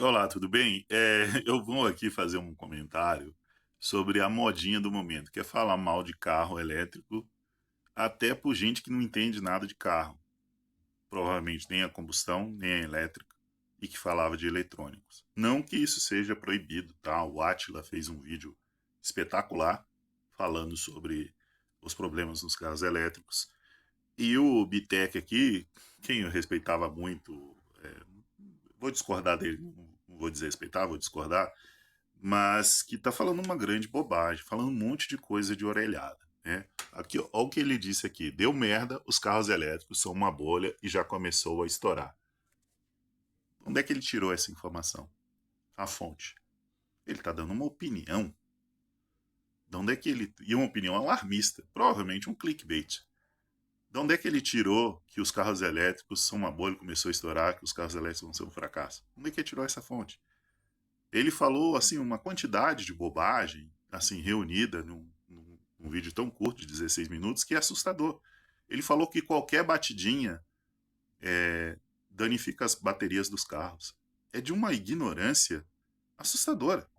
Olá, tudo bem? Eu vou aqui fazer um comentário sobre a modinha do momento, que é falar mal de carro elétrico, até por gente que não entende nada de carro, provavelmente nem a combustão, nem a elétrica, e que falava de eletrônicos. Não que isso seja proibido, tá? O Attila fez um vídeo espetacular falando sobre os problemas nos carros elétricos. E o Bitec aqui, quem eu respeitava muito, vou discordar dele, não vou desrespeitar, vou discordar, mas que está falando uma grande bobagem, falando um monte de coisa de orelhada. Né? Aqui, ó, o que ele disse aqui: deu merda, os carros elétricos são uma bolha e já começou a estourar. Onde é que ele tirou essa informação? A fonte. Ele está dando uma opinião. De onde é que ele. E uma opinião alarmista, provavelmente um clickbait. De onde é que ele tirou que os carros elétricos são uma bolha e começou a estourar, que os carros elétricos vão ser um fracasso? Onde é que ele tirou essa fonte? Ele falou assim uma quantidade de bobagem assim reunida num vídeo tão curto de 16 minutos que é assustador. Ele falou que qualquer batidinha danifica as baterias dos carros. É de uma ignorância assustadora.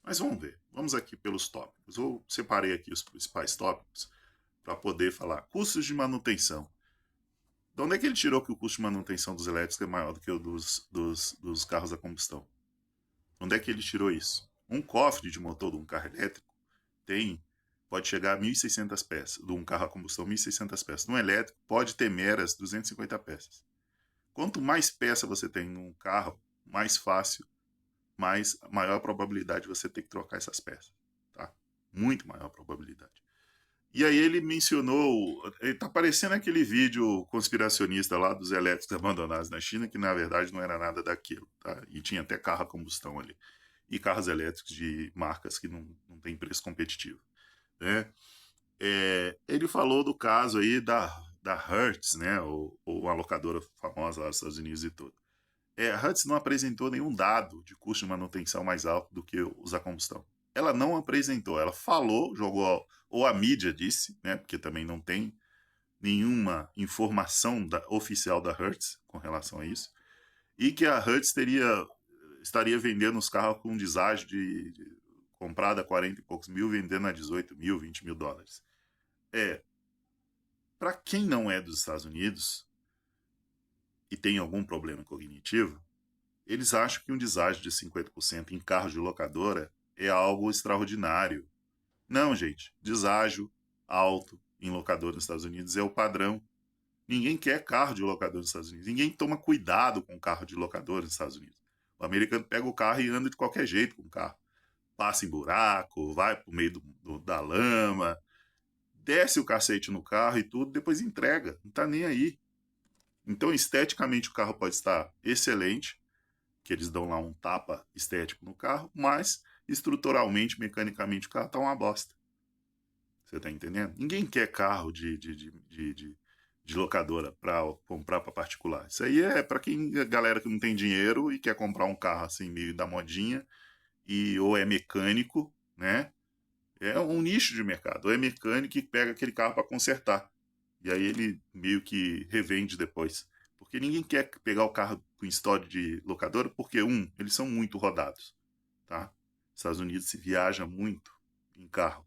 Mas vamos ver. Vamos aqui pelos tópicos. Eu separei aqui os principais tópicos para poder falar. Custos de manutenção. De onde é que ele tirou que o custo de manutenção dos elétricos é maior do que o dos carros a combustão? Onde é que ele tirou isso? Um cofre de motor de um carro elétrico tem pode chegar a 1.600 peças, de um carro a combustão 1.600 peças. No elétrico pode ter meras 250 peças. Quanto mais peça você tem num carro, mais fácil, mais maior a probabilidade de você ter que trocar essas peças, tá? Muito maior a probabilidade. E aí ele mencionou, ele tá parecendo aquele vídeo conspiracionista lá dos elétricos abandonados na China, que na verdade não era nada daquilo, tá? E tinha até carro a combustão ali. E carros elétricos de marcas que não tem preço competitivo, né? Ele falou do caso aí da Hertz, né? Ou uma locadora famosa lá dos Estados Unidos e tudo. A Hertz não apresentou nenhum dado de custo de manutenção mais alto do que os a combustão. Ela não apresentou, ela falou, jogou, ou a mídia disse, né? Porque também não tem nenhuma informação oficial da Hertz com relação a isso, e que a Hertz estaria vendendo os carros com um deságio de comprada a 40 e poucos mil, vendendo a 18 mil, 20 mil dólares. Para quem não é dos Estados Unidos e tem algum problema cognitivo, eles acham que um deságio de 50% em carro de locadora é algo extraordinário. Não, gente. Deságio alto em locadora nos Estados Unidos é o padrão. Ninguém quer carro de locadora nos Estados Unidos. Ninguém toma cuidado com carro de locadora nos Estados Unidos. O americano pega o carro e anda de qualquer jeito com o carro. Passa em buraco, vai pro meio da lama, desce o cacete no carro e tudo, depois entrega. Não tá nem aí. Então, esteticamente, o carro pode estar excelente, que eles dão lá um tapa estético no carro, mas estruturalmente, mecanicamente, o carro tá uma bosta. Você tá entendendo? Ninguém quer carro de locadora para comprar para particular. Isso aí é para quem galera que não tem dinheiro e quer comprar um carro assim meio da modinha e ou é mecânico, né? É um nicho de mercado. Ou é mecânico e pega aquele carro para consertar. E aí ele meio que revende depois. Porque ninguém quer pegar o carro com história de locadora, porque, eles são muito rodados. Tá? Nos Estados Unidos se viaja muito em carro.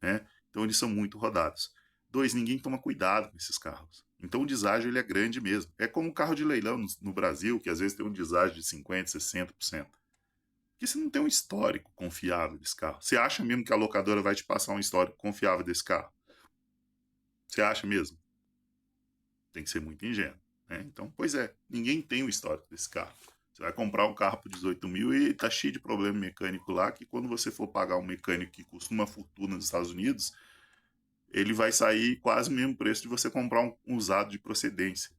Né? Então eles são muito rodados. Dois, ninguém toma cuidado com esses carros. Então o deságio ele é grande mesmo. É como o carro de leilão no Brasil, que às vezes tem um deságio de 50%, 60%. Porque você não tem um histórico confiável desse carro. Você acha mesmo que a locadora vai te passar um histórico confiável desse carro? Você acha mesmo? Tem que ser muito ingênuo. Né? Então, pois é, ninguém tem o histórico desse carro. Você vai comprar um carro por 18 mil e tá cheio de problema mecânico lá, que quando você for pagar um mecânico que custa uma fortuna nos Estados Unidos, ele vai sair quase o mesmo preço de você comprar um usado de procedência.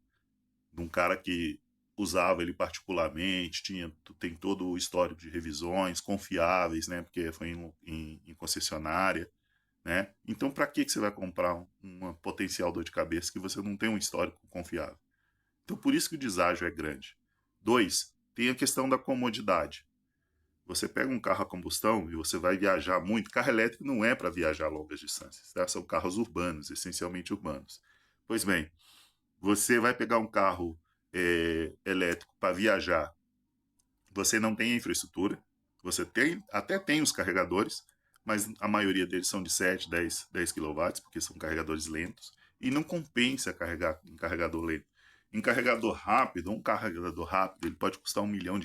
De um cara que usava ele particularmente, tem todo o histórico de revisões confiáveis, né? Porque foi em concessionária, né? Então, para que você vai comprar uma potencial dor de cabeça que você não tem um histórico confiável? Então, por isso que o deságio é grande. Dois, tem a questão da comodidade. Você pega um carro a combustão e você vai viajar muito. Carro elétrico não é para viajar longas distâncias, tá? São carros urbanos, essencialmente urbanos. Pois bem, você vai pegar um carro elétrico para viajar você não tem a infraestrutura, você até tem os carregadores, mas a maioria deles são de 7, 10 kW, porque são carregadores lentos, e não compensa carregar em carregador lento. Em carregador rápido, um carregador rápido, ele pode custar R$ 1 milhão,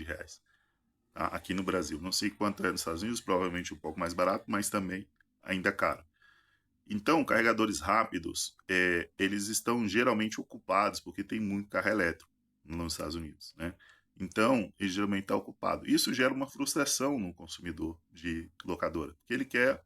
tá? Aqui no Brasil. Não sei quanto é nos Estados Unidos, provavelmente um pouco mais barato, mas também ainda caro. Então, carregadores rápidos, eles estão geralmente ocupados, porque tem muito carro elétrico nos Estados Unidos, né? Então, ele geralmente está ocupado. Isso gera uma frustração no consumidor de locadora, porque ele quer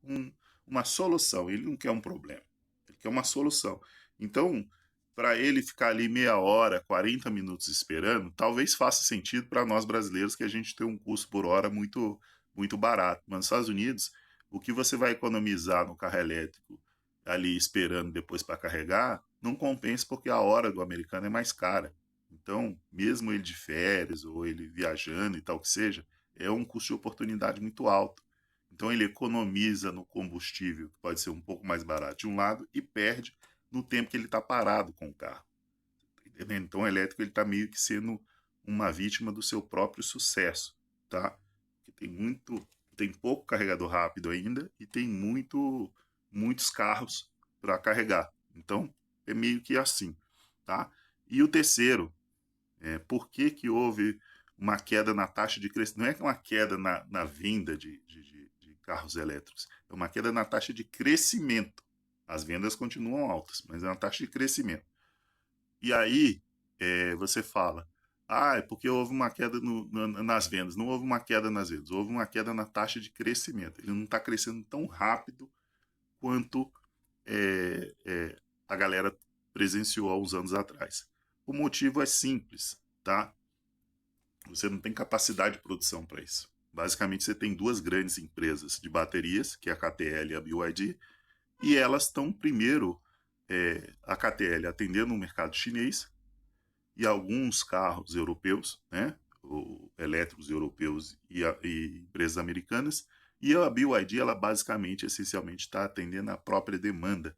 uma solução, ele não quer um problema, ele quer uma solução. Então, para ele ficar ali meia hora, 40 minutos esperando, talvez faça sentido para nós brasileiros, que a gente tem um custo por hora muito, muito barato. Mas nos Estados Unidos, o que você vai economizar no carro elétrico ali esperando depois para carregar, não compensa, porque a hora do americano é mais cara. Então, mesmo ele de férias ou ele viajando e tal que seja, é um custo de oportunidade muito alto. Então, ele economiza no combustível, que pode ser um pouco mais barato de um lado, e perde no tempo que ele está parado com o carro. Entendendo? Então, o elétrico está meio que sendo uma vítima do seu próprio sucesso, tá? Porque tem pouco carregador rápido ainda e tem muitos carros para carregar. Então, é meio que assim, tá? E o terceiro, por que houve uma queda na taxa de crescimento? Não é uma queda na vinda de carros elétricos, é uma queda na taxa de crescimento. As vendas continuam altas, mas é uma taxa de crescimento. E aí, você fala, é porque houve uma queda nas vendas. Não houve uma queda nas vendas, houve uma queda na taxa de crescimento. Ele não está crescendo tão rápido quanto a galera presenciou há uns anos atrás. O motivo é simples, tá? Você não tem capacidade de produção para isso. Basicamente, você tem duas grandes empresas de baterias, que é a KTL e a BYD, e elas estão primeiro, a KTL atendendo o mercado chinês e alguns carros europeus, né, elétricos europeus e empresas americanas, e a BYD, ela basicamente, essencialmente, está atendendo a própria demanda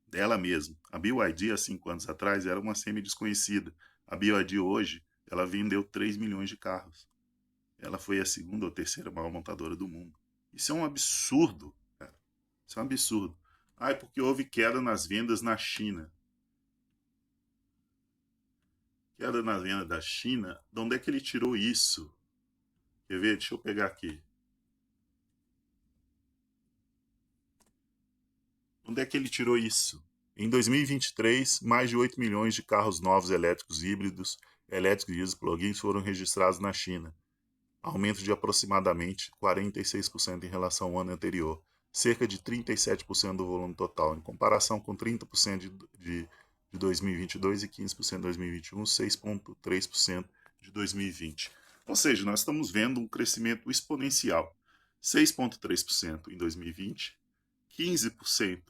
dela mesma. A BYD, há 5 anos atrás, era uma semi-desconhecida. A BYD hoje, ela vendeu 3 milhões de carros. Ela foi a segunda ou terceira maior montadora do mundo. Isso é um absurdo, cara. Isso é um absurdo. É porque houve queda nas vendas na China. Queda nas vendas da China? De onde é que ele tirou isso? Quer ver? Deixa eu pegar aqui. Onde é que ele tirou isso? Em 2023, mais de 8 milhões de carros novos elétricos híbridos, elétricos e plug-ins foram registrados na China, aumento de aproximadamente 46% em relação ao ano anterior, cerca de 37% do volume total, em comparação com 30% de 2022 e 15% de 2021, 6,3% de 2020. Ou seja, nós estamos vendo um crescimento exponencial, 6,3% em 2020, 15%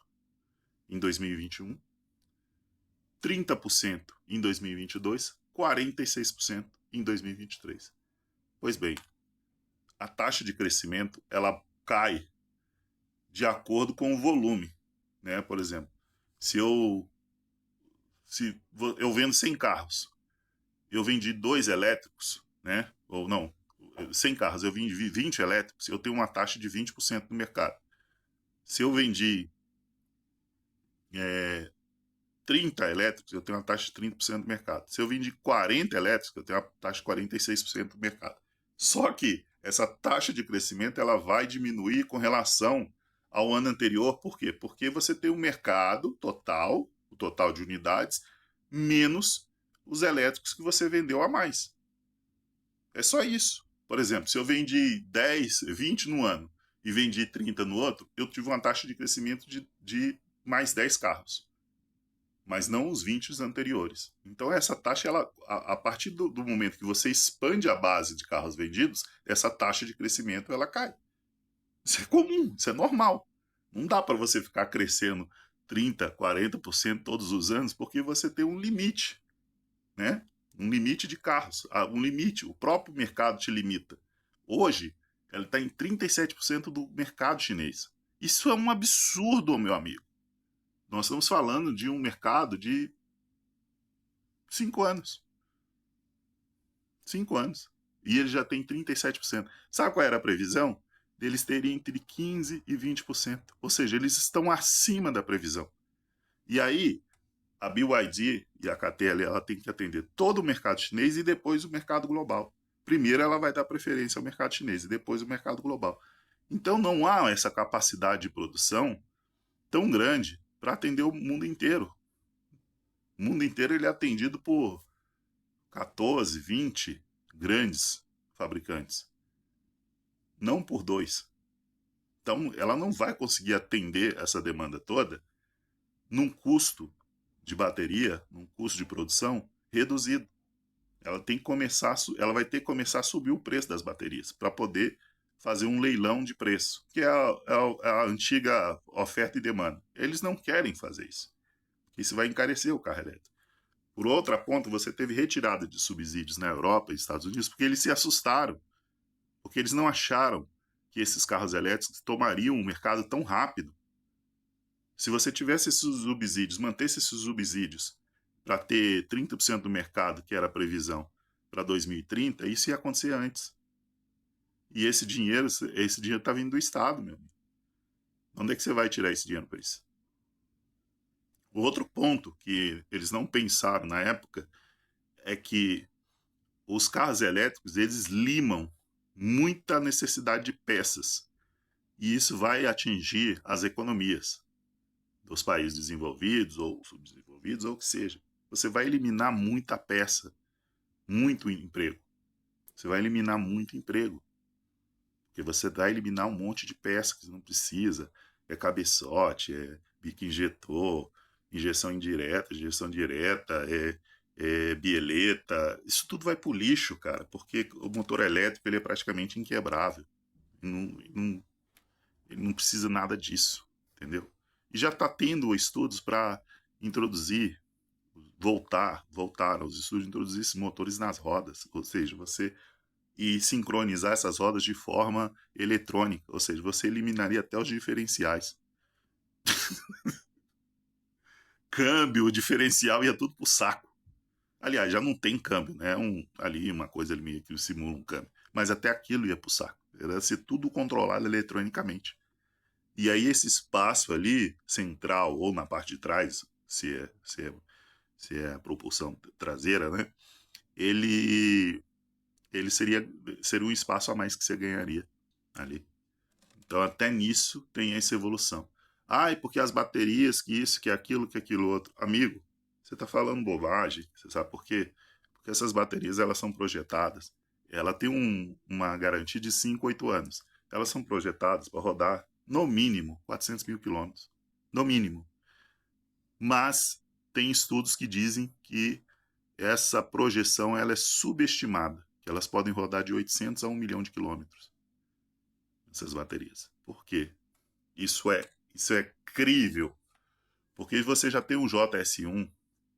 em 2021, 30% em 2022, 46% em 2023. Pois bem, a taxa de crescimento ela cai de acordo com o volume, né? Por exemplo, se eu vendo 100 carros, eu vendi 2 elétricos, né? Ou não, 100 carros, eu vendi 20 elétricos, eu tenho uma taxa de 20% no mercado. Se eu vendi 30 elétricos, eu tenho uma taxa de 30% do mercado. Se eu vendi 40 elétricos, eu tenho uma taxa de 46% do mercado. Só que essa taxa de crescimento ela vai diminuir com relação ao ano anterior. Por quê? Porque você tem um mercado total, o total de unidades, menos os elétricos que você vendeu a mais. É só isso. Por exemplo, se eu vendi 10, 20 no ano e vendi 30 no outro, eu tive uma taxa de crescimento de mais 10 carros, mas não os 20 anteriores. Então essa taxa, a partir do momento que você expande a base de carros vendidos, essa taxa de crescimento ela cai. Isso é comum, isso é normal. Não dá para você ficar crescendo 30%, 40% todos os anos, porque você tem um limite, né? Um limite de carros, um limite, o próprio mercado te limita. Hoje, ela está em 37% do mercado chinês. Isso é um absurdo, meu amigo. Nós estamos falando de um mercado de 5 anos. 5 anos. E ele já tem 37%. Sabe qual era a previsão? Deles terem entre 15% e 20%. Ou seja, eles estão acima da previsão. E aí, a BYD e a CATL, ela tem que atender todo o mercado chinês e depois o mercado global. Primeiro ela vai dar preferência ao mercado chinês e depois o mercado global. Então não há essa capacidade de produção tão grande para atender o mundo inteiro. O mundo inteiro ele é atendido por 14, 20 grandes fabricantes, não por dois. Então ela não vai conseguir atender essa demanda toda num custo de bateria, num custo de produção reduzido. Ela tem que começar, ela vai ter que começar a subir o preço das baterias para poder fazer um leilão de preço, que é a antiga oferta e demanda. Eles não querem fazer isso. Isso vai encarecer o carro elétrico. Por outra ponta, você teve retirada de subsídios na Europa e Estados Unidos porque eles se assustaram, porque eles não acharam que esses carros elétricos tomariam um mercado tão rápido. Se você tivesse esses subsídios, mantesse esses subsídios para ter 30% do mercado, que era a previsão, para 2030, isso ia acontecer antes. E esse dinheiro está vindo do Estado, meu amigo. Onde é que você vai tirar esse dinheiro para isso? O outro ponto que eles não pensaram na época é que os carros elétricos, eles limam muita necessidade de peças. E isso vai atingir as economias dos países desenvolvidos ou subdesenvolvidos, ou o que seja. Você vai eliminar muita peça, muito emprego. Você vai eliminar muito emprego. Porque você vai eliminar um monte de peça que você não precisa. É cabeçote, é bico injetor, injeção indireta, injeção direta, é bieleta. Isso tudo vai pro lixo, cara, porque o motor elétrico ele é praticamente inquebrável. Ele não precisa nada disso, entendeu? E já está tendo estudos para introduzir, voltar aos estudos de introduzir esses motores nas rodas, ou seja, você e sincronizar essas rodas de forma eletrônica, ou seja, você eliminaria até os diferenciais. Câmbio, diferencial, ia tudo pro saco. Aliás, já não tem câmbio, né? Ali uma coisa ali meio que simula um câmbio. Mas até aquilo ia pro saco. Era ser tudo controlado eletronicamente. E aí esse espaço ali, central, ou na parte de trás, se é a propulsão traseira, né? Ele seria um espaço a mais que você ganharia ali. Então até nisso tem essa evolução. Ah, e porque as baterias, que isso, que aquilo outro. Amigo, você está falando bobagem. Você sabe por quê? Porque essas baterias elas são projetadas. Ela tem uma garantia de 5, 8 anos. Elas são projetadas para rodar no mínimo 400 mil quilômetros. No mínimo. Mas tem estudos que dizem que essa projeção ela é subestimada, que elas podem rodar de 800 a 1 milhão de quilômetros, essas baterias. Por quê? Isso é crível, porque você já tem o JS1,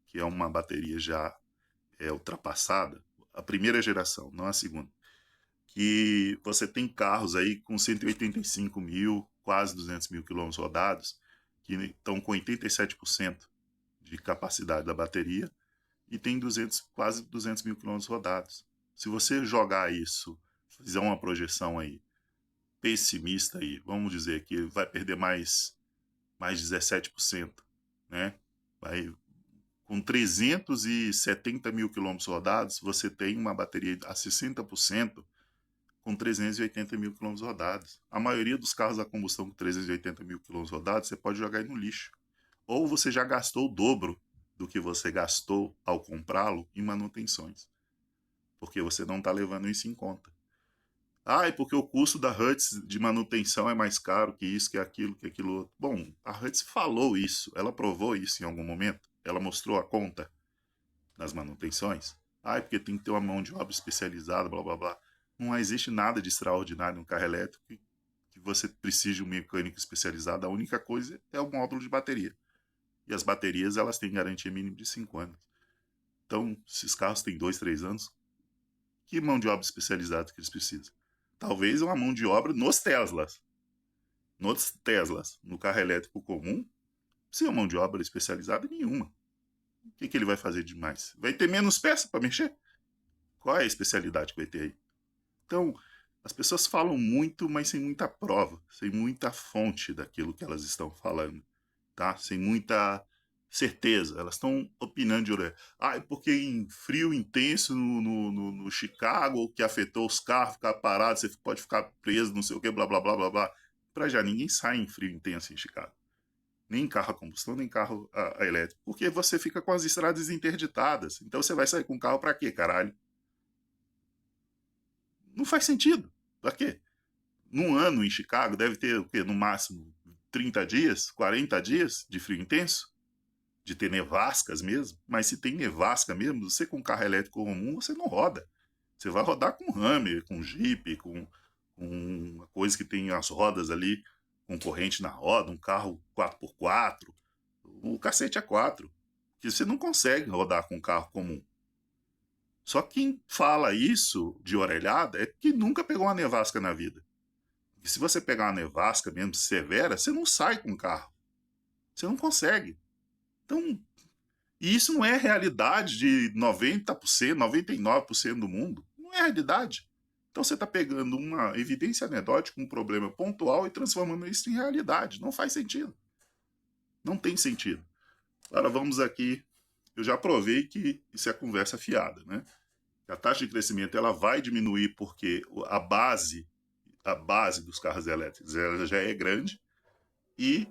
que é uma bateria já ultrapassada, a primeira geração, não a segunda, que você tem carros aí com 185 mil, quase 200 mil quilômetros rodados, que estão com 87% de capacidade da bateria, e tem quase 200 mil quilômetros rodados. Se você jogar isso, fizer uma projeção aí pessimista aí, vamos dizer que vai perder mais 17%, né? Vai com 370 mil quilômetros rodados, você tem uma bateria a 60% com 380 mil quilômetros rodados. A maioria dos carros a combustão com 380 mil quilômetros rodados, você pode jogar aí no lixo. Ou você já gastou o dobro do que você gastou ao comprá-lo em manutenções. Porque você não está levando isso em conta. Ah, é porque o custo da Hertz de manutenção é mais caro que isso, que aquilo outro. Bom, a Hertz falou isso, ela provou isso em algum momento, ela mostrou a conta das manutenções. Ah, é porque tem que ter uma mão de obra especializada, blá blá blá. Não existe nada de extraordinário no carro elétrico que você precise de um mecânico especializado. A única coisa é o módulo de bateria. E as baterias, elas têm garantia mínima de 5 anos. Então, se os carros têm 2, 3 anos, que mão de obra especializada que eles precisam? Talvez uma mão de obra nos Teslas. Nos Teslas, no carro elétrico comum, sem mão de obra especializada nenhuma. O que ele vai fazer demais? Vai ter menos peça para mexer? Qual é a especialidade que vai ter aí? Então, as pessoas falam muito, mas sem muita prova, sem muita fonte daquilo que elas estão falando, tá? Sem muita certeza. Elas estão opinando de orelha. Ah, é porque em frio intenso no Chicago, que afetou os carros, ficar parados, você pode ficar preso, não sei o que, blá, blá, blá, blá, blá. Pra já, ninguém sai em frio intenso em Chicago. Nem carro a combustão, nem carro a elétrico. Porque você fica com as estradas interditadas. Então você vai sair com o carro pra quê, caralho? Não faz sentido. Pra quê? Num ano em Chicago deve ter o quê? No máximo 30 dias, 40 dias de frio intenso, de ter nevascas mesmo. Mas se tem nevasca mesmo, você com carro elétrico comum, você não roda. Você vai rodar com Hammer, com Jeep, com uma coisa que tem as rodas ali, com corrente na roda, um carro 4x4, o cacete é 4. Que você não consegue rodar com um carro comum. Só quem fala isso de orelhada é que nunca pegou uma nevasca na vida. E se você pegar uma nevasca mesmo severa, você não sai com o carro. Você não consegue. Então, e isso não é realidade de 90%, 99% do mundo. Não é realidade. Então você está pegando uma evidência anedótica, um problema pontual e transformando isso em realidade. Não faz sentido. Não tem sentido. Agora vamos aqui. Eu já provei que isso é conversa fiada, né? A taxa de crescimento ela vai diminuir porque a base dos carros elétricos ela já é grande e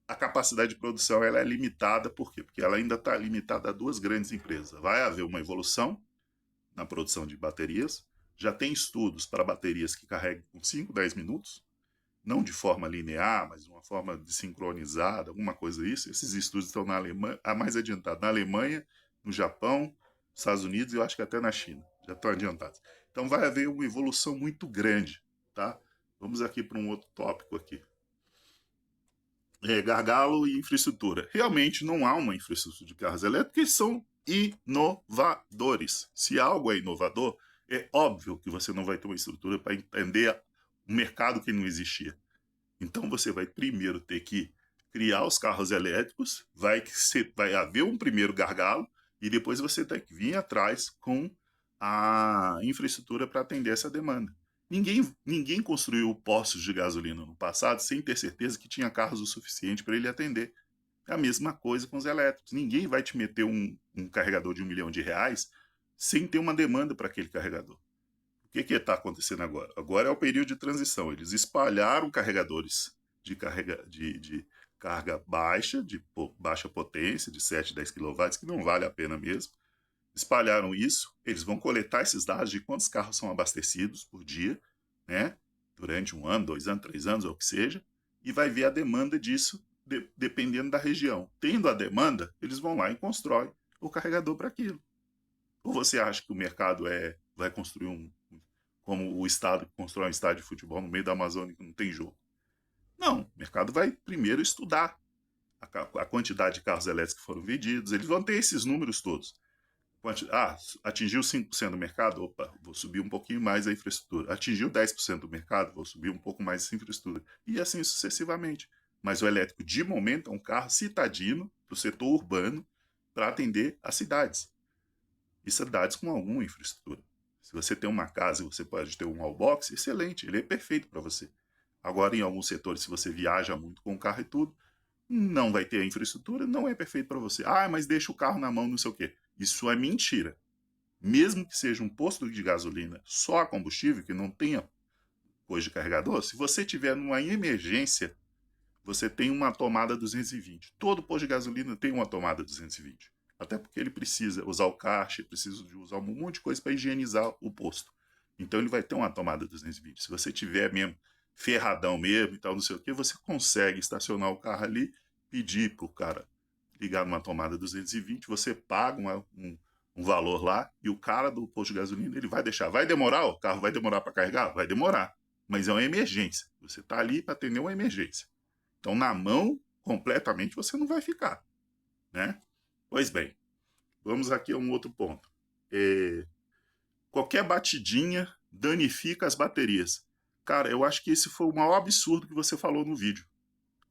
a capacidade de produção ela é limitada, por quê? Porque ela ainda está limitada a duas grandes empresas. Vai haver uma evolução na produção de baterias, já tem estudos para baterias que carregam com 5, 10 minutos, não de forma linear, mas de uma forma desincronizada, alguma coisa isso. Esses estudos estão na Alemanha, a mais adiantado, na Alemanha, no Japão, nos Estados Unidos e eu acho que até na China, já estão adiantados. Então vai haver uma evolução muito grande, tá? Vamos aqui para um outro tópico aqui. Gargalo e infraestrutura. Realmente não há uma infraestrutura de carros elétricos que são inovadores. Se algo é inovador, é óbvio que você não vai ter uma estrutura para entender um mercado que não existia. Então você vai primeiro ter que criar os carros elétricos, vai haver um primeiro gargalo e depois você tem que vir atrás com a infraestrutura para atender essa demanda. Ninguém construiu postos de gasolina no passado sem ter certeza que tinha carros o suficiente para ele atender. É a mesma coisa com os elétricos. Ninguém vai te meter um carregador de R$ 1 milhão sem ter uma demanda para aquele carregador. O que está acontecendo agora? Agora é o período de transição. Eles espalharam carregadores de carga baixa, de baixa potência, de 7, 10 kW, que não vale a pena mesmo. Espalharam isso, eles vão coletar esses dados de quantos carros são abastecidos por dia, né? Durante 1 ano, 2 anos, 3 anos, ou o que seja, e vai ver a demanda disso dependendo da região. Tendo a demanda, eles vão lá e constroem o carregador para aquilo. Ou você acha que o mercado vai construir como o Estado que constrói um estádio de futebol no meio da Amazônia que não tem jogo? Não, o mercado vai primeiro estudar a quantidade de carros elétricos que foram vendidos, eles vão ter esses números todos. Atingiu 5% do mercado? Opa, vou subir um pouquinho mais a infraestrutura. Atingiu 10% do mercado? Vou subir um pouco mais essa infraestrutura. E assim sucessivamente. Mas o elétrico, de momento, é um carro citadino para o setor urbano para atender as cidades. E cidades com alguma infraestrutura. Se você tem uma casa e você pode ter um wallbox, excelente, ele é perfeito para você. Agora, em alguns setores, se você viaja muito com o carro e tudo, não vai ter a infraestrutura, não é perfeito para você. Ah, mas deixa o carro na mão, não sei o quê. Isso é mentira. Mesmo que seja um posto de gasolina só a combustível, que não tenha coisa de carregador, se você tiver numa emergência, você tem uma tomada 220. Todo posto de gasolina tem uma tomada 220. Até porque ele precisa usar o caixa, precisa de usar um monte de coisa para higienizar o posto. Então ele vai ter uma tomada 220. Se você tiver mesmo ferradão mesmo e tal, não sei o que, você consegue estacionar o carro ali, pedir pro cara ligar numa tomada 220, você paga um valor lá e o cara do posto de gasolina ele vai deixar. Vai demorar? O carro vai demorar para carregar? Vai demorar. Mas é uma emergência. Você está ali para atender uma emergência. Então, na mão, completamente, você não vai ficar. Né? Pois bem, vamos aqui a um outro ponto. Qualquer batidinha danifica as baterias. Cara, eu acho que esse foi o maior absurdo que você falou no vídeo.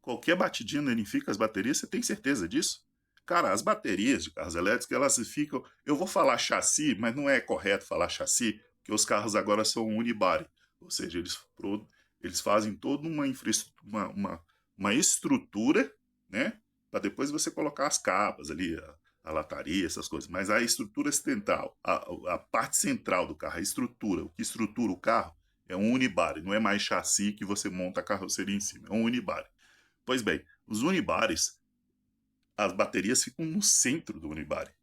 Qualquer batidinha danifica as baterias, você tem certeza disso? Cara, as baterias de carros elétricos, elas ficam... Eu vou falar chassi, mas não é correto falar chassi, que os carros agora são unibody, ou seja, eles fazem toda uma infraestrutura, uma estrutura, né, para depois você colocar as capas ali, a lataria, essas coisas. Mas a estrutura ocidental, a parte central do carro, a estrutura, o que estrutura o carro, é um unibody, não é mais chassi que você monta a carroceria em cima, é um unibody. Pois bem, os unibodies, as baterias ficam no centro do unibody.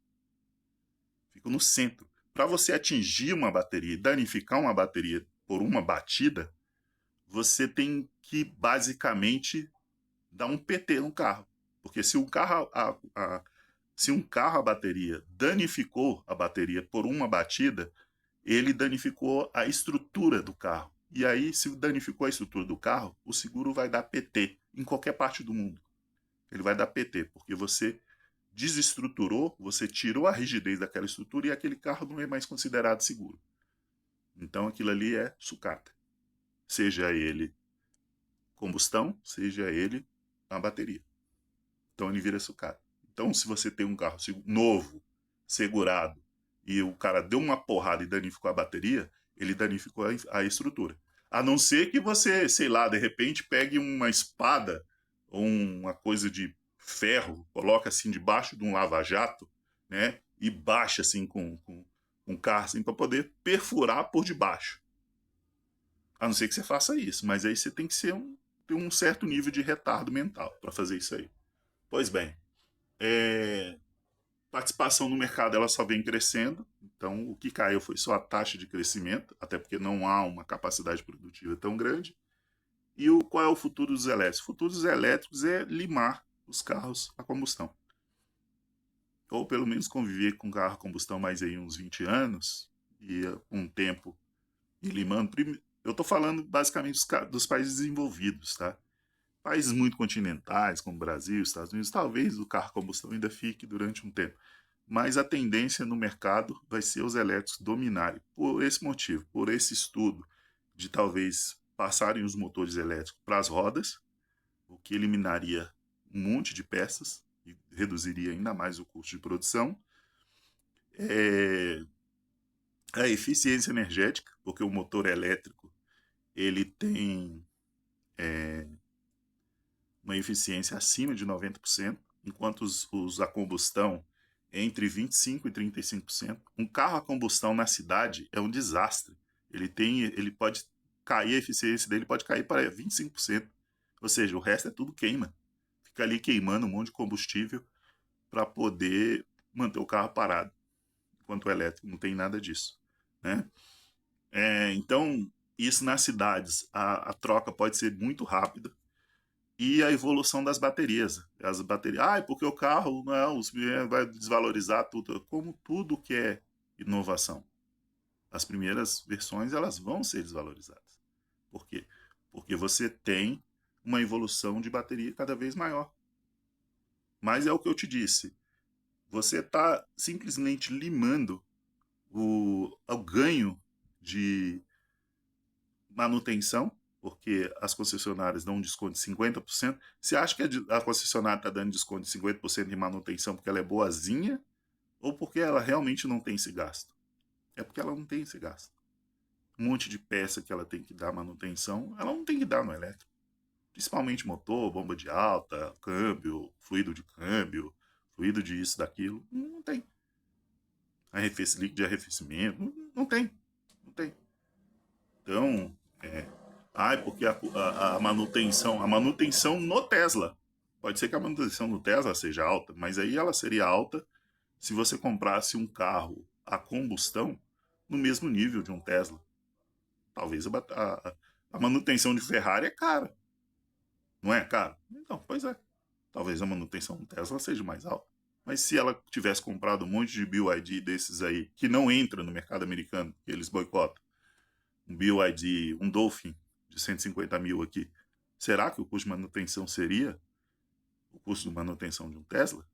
Ficam no centro. Para você atingir uma bateria e danificar uma bateria por uma batida, você tem que basicamente dar um PT no carro. Porque se um carro, se um carro a bateria danificou a bateria por uma batida, ele danificou a estrutura do carro. E aí, se danificou a estrutura do carro, o seguro vai dar PT em qualquer parte do mundo. Ele vai dar PT, porque você desestruturou, você tirou a rigidez daquela estrutura e aquele carro não é mais considerado seguro. Então aquilo ali é sucata. Seja ele combustão, seja ele a bateria. Então ele vira sucata. Então se você tem um carro novo, segurado, e o cara deu uma porrada e danificou a bateria, ele danificou a estrutura. A não ser que você, sei lá, de repente pegue uma espada ou uma coisa de ferro, coloca assim debaixo de um lava-jato, né? E baixa assim com um carro assim, para poder perfurar por debaixo. A não ser que você faça isso, mas aí você tem que ter um certo nível de retardo mental para fazer isso aí. Pois bem, participação no mercado ela só vem crescendo, então o que caiu foi só a taxa de crescimento, até porque não há uma capacidade produtiva tão grande. E qual é o futuro dos elétricos? O futuro dos elétricos é limar os carros a combustão. Ou pelo menos conviver com carro a combustão mais aí uns 20 anos, e com um tempo ir limando. Eu estou falando basicamente dos países desenvolvidos, tá? Países muito continentais, como Brasil, Estados Unidos, talvez o carro a combustão ainda fique durante um tempo. Mas a tendência no mercado vai ser os elétricos dominarem. Por esse motivo, por esse estudo de talvez passarem os motores elétricos para as rodas, o que eliminaria um monte de peças e reduziria ainda mais o custo de produção. A eficiência energética, porque o motor elétrico ele tem uma eficiência acima de 90%, enquanto os a combustão entre 25% e 35%. Um carro a combustão na cidade é um desastre. Ele pode cair, a eficiência dele pode cair para 25%. Ou seja, o resto é tudo queima. Fica ali queimando um monte de combustível para poder manter o carro parado. Enquanto o elétrico não tem nada disso, né? Então, isso nas cidades, a troca pode ser muito rápida, e a evolução das baterias. As baterias, porque o carro não, vai desvalorizar tudo. Como tudo que é inovação. As primeiras versões elas vão ser desvalorizadas. Por quê? Porque você tem uma evolução de bateria cada vez maior. Mas é o que eu te disse. Você está simplesmente limando o ganho de manutenção, porque as concessionárias dão um desconto de 50%. Você acha que a concessionária está dando desconto de 50% de manutenção porque ela é boazinha ou porque ela realmente não tem esse gasto? É porque ela não tem esse gasto. Um monte de peça que ela tem que dar manutenção, ela não tem que dar no elétrico. Principalmente motor, bomba de alta, câmbio, fluido de câmbio, fluido de isso, daquilo. Não tem. Líquido de arrefecimento, não tem. Não tem. Então, porque a manutenção no Tesla. Pode ser que a manutenção no Tesla seja alta, mas aí ela seria alta se você comprasse um carro a combustão no mesmo nível de um Tesla. Talvez a manutenção de Ferrari é cara. Não é cara? Então, pois é. Talvez a manutenção do Tesla seja mais alta. Mas se ela tivesse comprado um monte de BYD desses aí, que não entra no mercado americano, que eles boicotam, um BYD, um Dolphin de 150 mil aqui, será que o custo de manutenção seria o custo de manutenção de um Tesla?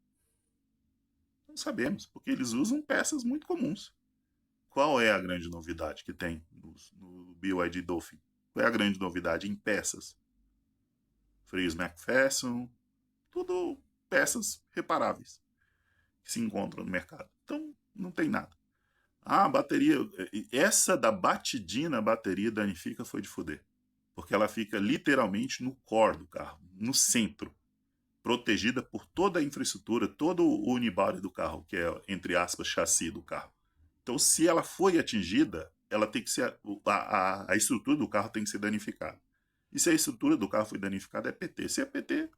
Não sabemos, porque eles usam peças muito comuns. Qual é a grande novidade que tem no BYD Dolphin? Qual é a grande novidade em peças? Freios McPherson, tudo peças reparáveis que se encontram no mercado. Então, não tem nada. Ah, a bateria. Essa da batidinha na bateria danifica foi de fuder. Porque ela fica literalmente no core do carro, no centro, protegida por toda a infraestrutura, todo o unibody do carro, que é, entre aspas, chassi do carro. Então, se ela foi atingida, ela tem que ser. A estrutura do carro tem que ser danificada. E se a estrutura do carro foi danificada, é PT. Se é PT,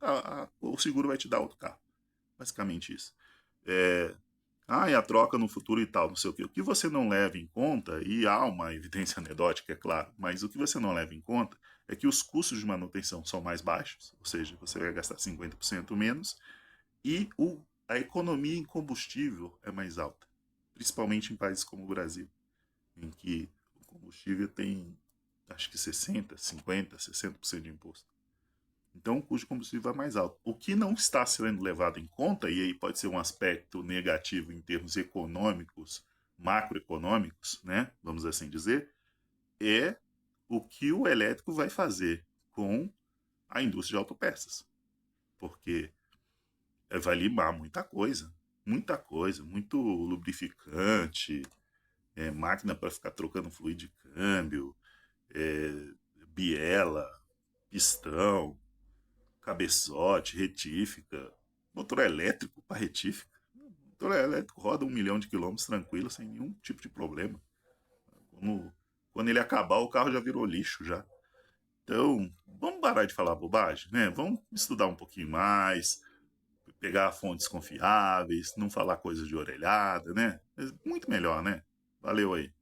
o seguro vai te dar outro carro. Basicamente isso. É, e a troca no futuro e tal, não sei o quê. O que você não leva em conta, e há uma evidência anedótica, é claro, mas o que você não leva em conta é que os custos de manutenção são mais baixos, ou seja, você vai gastar 50% menos, e a economia em combustível é mais alta, principalmente em países como o Brasil, em que o combustível tem, acho que 60%, 50%, 60% de imposto. Então o custo de combustível é mais alto. O que não está sendo levado em conta, e aí pode ser um aspecto negativo em termos econômicos, macroeconômicos, né, vamos assim dizer, é o que o elétrico vai fazer com a indústria de autopeças. Porque vai limar muita coisa, muito lubrificante, máquina para ficar trocando fluido de câmbio, é, biela, pistão, cabeçote, retífica, motor elétrico para retífica. Motor elétrico roda 1 milhão de quilômetros tranquilo, sem nenhum tipo de problema. Quando, quando ele acabar, o carro já virou lixo já. Então, vamos parar de falar bobagem, né? Vamos estudar um pouquinho mais, pegar fontes confiáveis, não falar coisas de orelhada, né? É muito melhor, né? Valeu aí.